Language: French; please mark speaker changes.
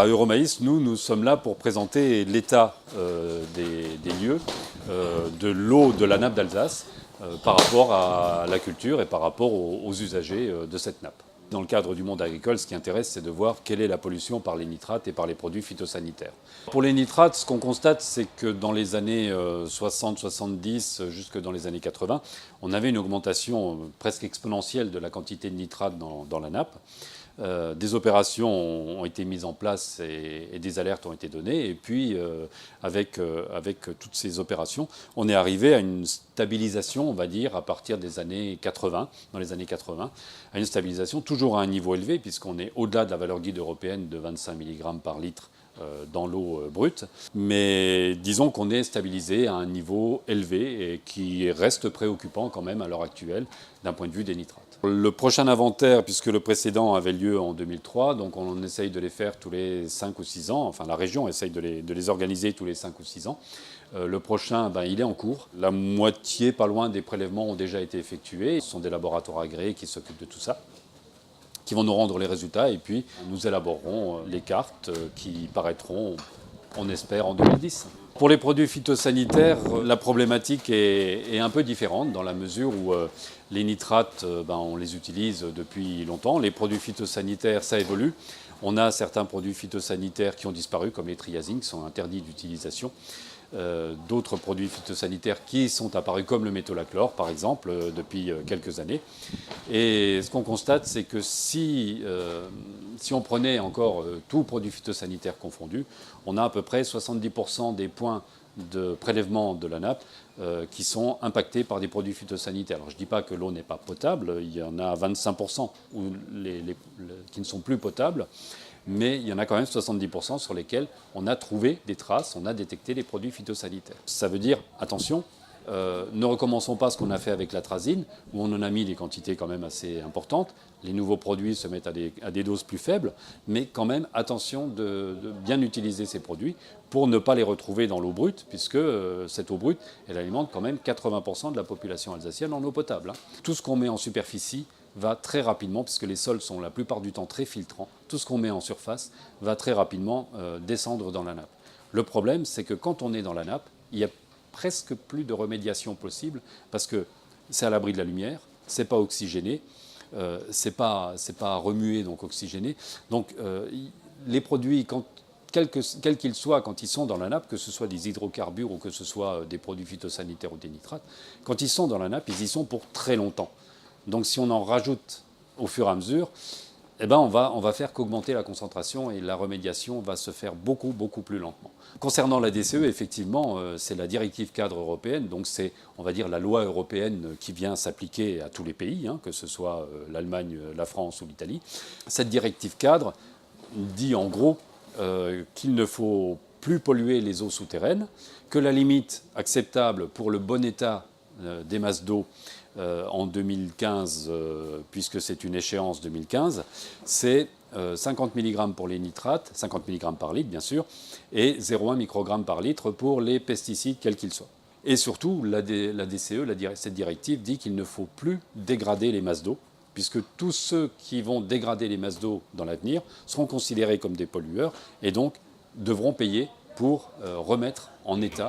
Speaker 1: à Euromaïs, nous sommes là pour présenter l'état des lieux de l'eau de la nappe d'Alsace par rapport à la culture et par rapport aux usagers de cette nappe. Dans le cadre du monde agricole, ce qui intéresse, c'est de voir quelle est la pollution par les nitrates et par les produits phytosanitaires. Pour les nitrates, ce qu'on constate, c'est que dans les années 60-70, jusque dans les années 80, on avait une augmentation presque exponentielle de la quantité de nitrates dans la nappe. Des opérations ont été mises en place et des alertes ont été données. Et puis, avec toutes ces opérations, on est arrivé à une stabilisation, on va dire, à partir des années 80, dans les années 80, à une stabilisation toujours à un niveau élevé, puisqu'on est au-delà de la valeur guide européenne de 25 mg par litre dans l'eau brute. Mais disons qu'on est stabilisé à un niveau élevé et qui reste préoccupant quand même à l'heure actuelle d'un point de vue des nitrates. Le prochain inventaire, puisque le précédent avait lieu en 2003, donc on essaye de les faire tous les 5 ou 6 ans, enfin la région essaye de les organiser tous les 5 ou 6 ans. Le prochain, il est en cours. La moitié, pas loin, des prélèvements ont déjà été effectués. Ce sont des laboratoires agréés qui s'occupent de tout ça, qui vont nous rendre les résultats, et puis nous élaborerons les cartes qui paraîtront, on espère, en 2010. Pour les produits phytosanitaires, la problématique est un peu différente dans la mesure où les nitrates, on les utilise depuis longtemps. Les produits phytosanitaires, ça évolue. On a certains produits phytosanitaires qui ont disparu, comme les triazines, qui sont interdits d'utilisation. D'autres produits phytosanitaires qui sont apparus, comme le métolachlore, par exemple, depuis quelques années. Et ce qu'on constate, c'est que si on prenait encore tout produit phytosanitaire confondu, on a à peu près 70% des points de prélèvement de la nappe qui sont impactés par des produits phytosanitaires. Alors je ne dis pas que l'eau n'est pas potable, il y en a 25% qui ne sont plus potables, mais il y en a quand même 70% sur lesquels on a trouvé des traces, on a détecté les produits phytosanitaires. Ça veut dire, attention, ne recommençons pas ce qu'on a fait avec l'atrazine, où on en a mis des quantités quand même assez importantes. Les nouveaux produits se mettent à des doses plus faibles, mais quand même, attention de bien utiliser ces produits pour ne pas les retrouver dans l'eau brute, puisque cette eau brute, elle alimente quand même 80% de la population alsacienne en eau potable. Tout ce qu'on met en superficie va très rapidement, puisque les sols sont la plupart du temps très filtrants, tout ce qu'on met en surface va très rapidement descendre dans la nappe. Le problème, c'est que quand on est dans la nappe, il y a presque plus de remédiation possible, parce que c'est à l'abri de la lumière, c'est pas oxygéné, c'est pas remué, donc oxygéné. Donc les produits, quels qu'ils soient, quand ils sont dans la nappe, que ce soit des hydrocarbures ou que ce soit des produits phytosanitaires ou des nitrates, quand ils sont dans la nappe, ils y sont pour très longtemps. Donc si on en rajoute au fur et à mesure, on va faire qu'augmenter la concentration et la remédiation va se faire beaucoup, beaucoup plus lentement. Concernant la DCE, effectivement, c'est la directive cadre européenne, donc c'est, on va dire, la loi européenne qui vient s'appliquer à tous les pays, que ce soit l'Allemagne, la France ou l'Italie. Cette directive cadre dit en gros qu'il ne faut plus polluer les eaux souterraines, que la limite acceptable pour le bon état des masses d'eau en 2015, puisque c'est une échéance 2015, c'est 50 mg pour les nitrates, 50 mg par litre bien sûr, et 0,1 microgramme par litre pour les pesticides quels qu'ils soient. Et surtout, la DCE, cette directive, dit qu'il ne faut plus dégrader les masses d'eau, puisque tous ceux qui vont dégrader les masses d'eau dans l'avenir seront considérés comme des pollueurs et donc devront payer pour remettre en état